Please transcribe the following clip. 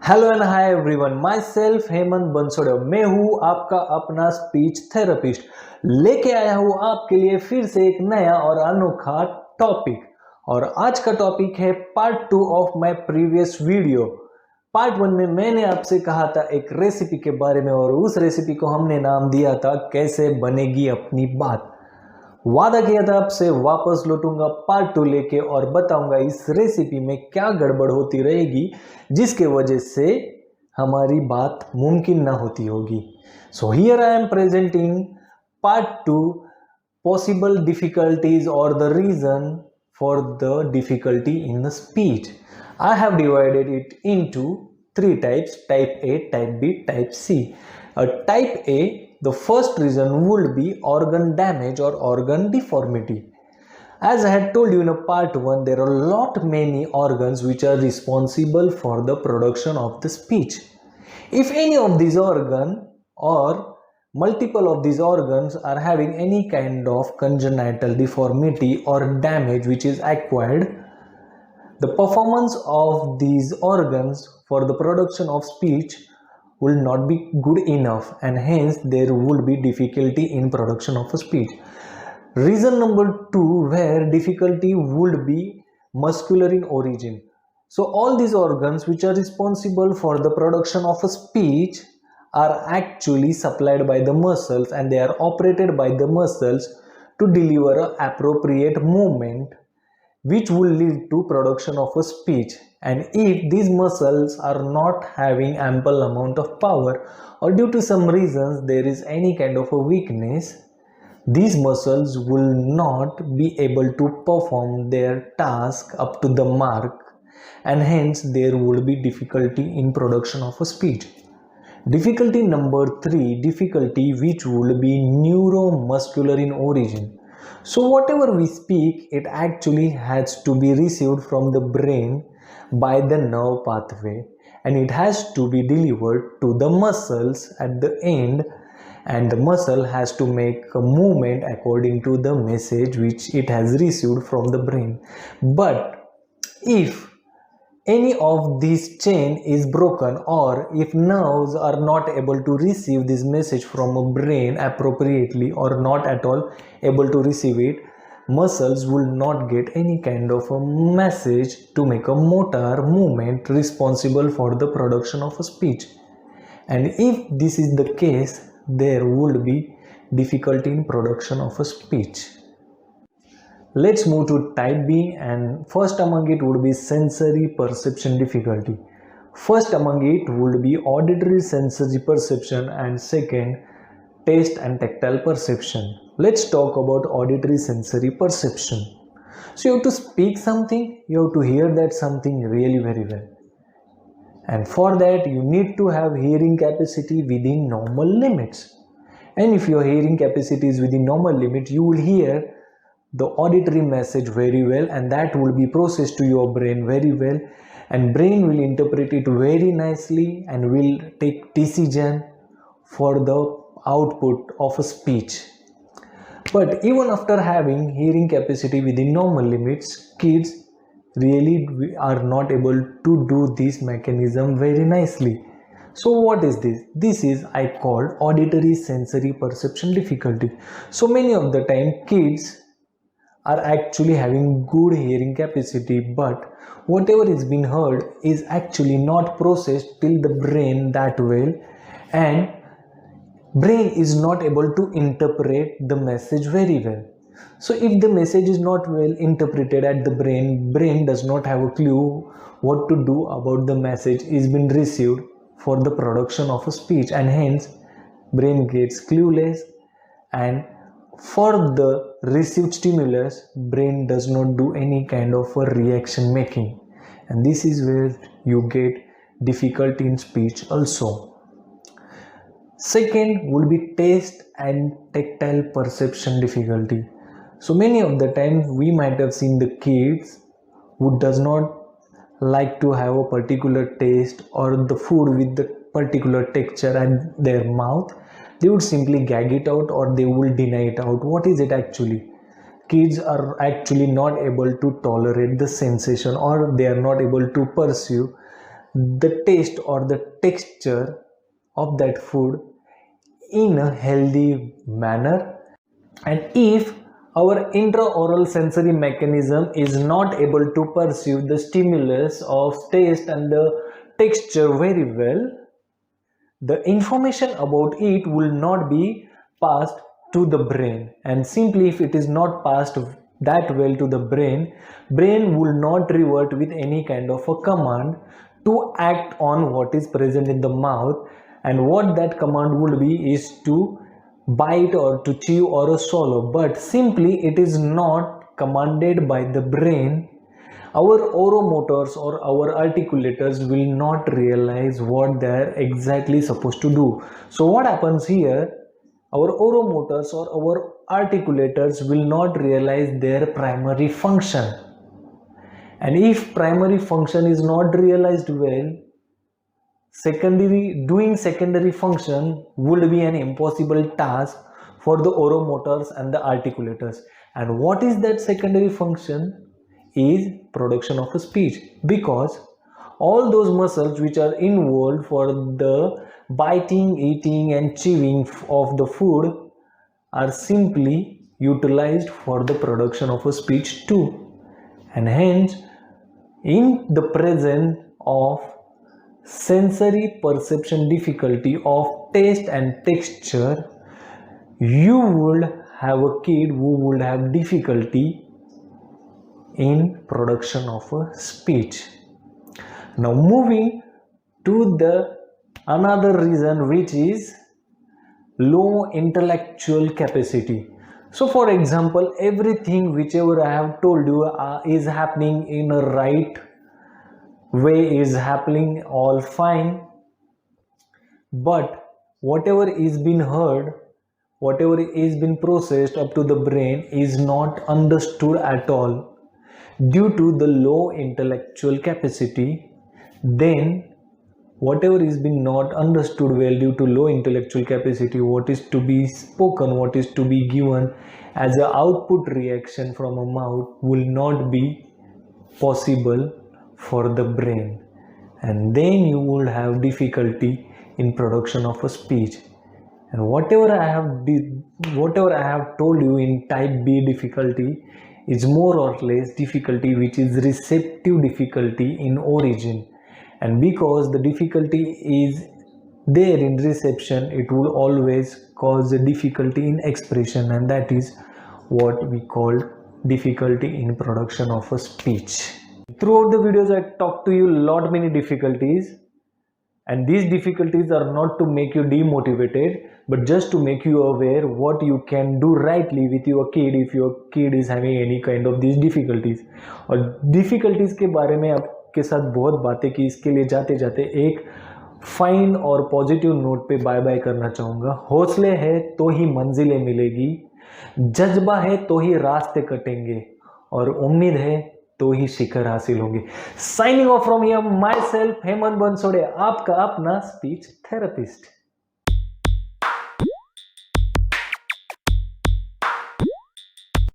Hello and hi everyone, my self Hemant Bansode. मैं हूँ आपका अपना स्पीच थेरेपिस्ट, लेके आया हूँ आपके लिए फिर से एक नया और अनोखा टॉपिक। और आज का टॉपिक है part 2 of my previous video. Part 1 में मैंने आपसे कहा था एक रेसिपी के बारे में, और उस रेसिपी को हमने नाम दिया था कैसे बनेगी अपनी बात। वादा किया था आपसे वापस लौटूंगा पार्ट 2 लेके और बताऊंगा इस रेसिपी में क्या गड़बड़ होती रहेगी जिसके वजह से हमारी बात मुमकिन ना होती होगी। So here I am presenting part 2, possible difficulties और the reason for the difficulty in the speech. I have divided it into 3 types: type A, type B, type C. Type A, the first reason would be organ damage or organ deformity. As I had told you in a part 1, there are many organs which are responsible for the production of the speech. If any of these organs or multiple of these organs are having any kind of congenital deformity or damage which is acquired, the performance of these organs for the production of speech will not be good enough, and hence there would be difficulty in production of a speech. Reason number 2 where difficulty would be muscular in origin. So all these organs which are responsible for the production of a speech are actually supplied by the muscles, and they are operated by the muscles to deliver an appropriate movement which will lead to production of a speech. And if these muscles are not having ample amount of power, or due to some reasons there is any kind of a weakness, these muscles will not be able to perform their task up to the mark, and hence there will be difficulty in production of a speech. Difficulty number 3, difficulty which will be neuromuscular in origin. So whatever we speak, it actually has to be received from the brain by the nerve pathway, and it has to be delivered to the muscles at the end, and the muscle has to make a movement according to the message which it has received from the brain. But if any of this chain is broken, or if nerves are not able to receive this message from a brain appropriately, or not at all able to receive it, muscles will not get any kind of a message to make a motor movement responsible for the production of a speech. And if this is the case, there would be difficulty in production of a speech. Let's move to type B, and first among it would be sensory perception difficulty. First among it would be auditory sensory perception, and second taste and tactile perception. Let's talk about auditory sensory perception. So you have to speak something, you have to hear that something really very well. And for that you need to have hearing capacity within normal limits. And if your hearing capacity is within normal limit, you will hear the auditory message very well, and that will be processed to your brain very well, and brain will interpret it very nicely and will take decision for the output of a speech. But even after having hearing capacity within normal limits, kids really are not able to do this mechanism very nicely. So what is this? This is I called auditory sensory perception difficulty. So many of the time kids are actually having good hearing capacity, but whatever is being heard is actually not processed till the brain that well, and brain is not able to interpret the message very well. So if the message is not well interpreted at the brain does not have a clue what to do about the message is being received for the production of a speech, and hence brain gets clueless, and for the received stimulus, brain does not do any kind of a reaction making, and this is where you get difficulty in speech also. Second would be taste and tactile perception difficulty. So many of the times we might have seen the kids who does not like to have a particular taste or the food with the particular texture at their mouth. They would simply gag it out, or they will deny it out. What is it actually? Kids are actually not able to tolerate the sensation, or they are not able to perceive the taste or the texture of that food in a healthy manner. And if our intraoral sensory mechanism is not able to perceive the stimulus of taste and the texture very well, the information about it will not be passed to the brain. And simply if it is not passed that well to the brain will not revert with any kind of a command to act on what is present in the mouth. And what that command would be is to bite or to chew or swallow, but simply it is not commanded by the brain. Our oromotors or our articulators will not realize what they are exactly supposed to do. So what happens here, our oromotors or our articulators will not realize their primary function. And if primary function is not realized well, doing secondary function would be an impossible task for the oromotors and the articulators. And what is that secondary function? Is production of a speech, because all those muscles which are involved for the biting, eating and chewing of the food are simply utilized for the production of a speech too. And hence, in the presence of sensory perception difficulty of taste and texture, you would have a kid who would have difficulty in production of a speech. Now moving to the another reason, which is low intellectual capacity. So for example, everything whichever I have told you is happening in a right way, is happening all fine, but whatever is been heard, whatever is been processed up to the brain is not understood at all due to the low intellectual capacity. Then whatever is been not understood well due to low intellectual capacity, what is to be spoken, what is to be given as an output reaction from a mouth will not be possible for the brain, and then you will have difficulty in production of a speech. And whatever I have told you in type B difficulty is more or less difficulty which is receptive difficulty in origin, and because the difficulty is there in reception, it will always cause a difficulty in expression, and that is what we call difficulty in production of a speech. Throughout the videos I talked to you lot many difficulties, and these difficulties are not to make you demotivated, but just to make you aware what you can do rightly with your kid if your kid is having any kind of these difficulties. और difficulties के बारे में आपके साथ बहुत बातें की, इसके लिए जाते जाते एक फाइन और पॉजिटिव नोट पे बाय बाय करना चाहूँगा। हौसले है तो ही मंजिलें मिलेगी, जज्बा है तो ही रास्ते कटेंगे, और उम्मीद है तो ही शिखर हासिल होंगे। Signing off from here myself Hemant Bansode, आपका अपना स्पीच थेरेपिस्ट।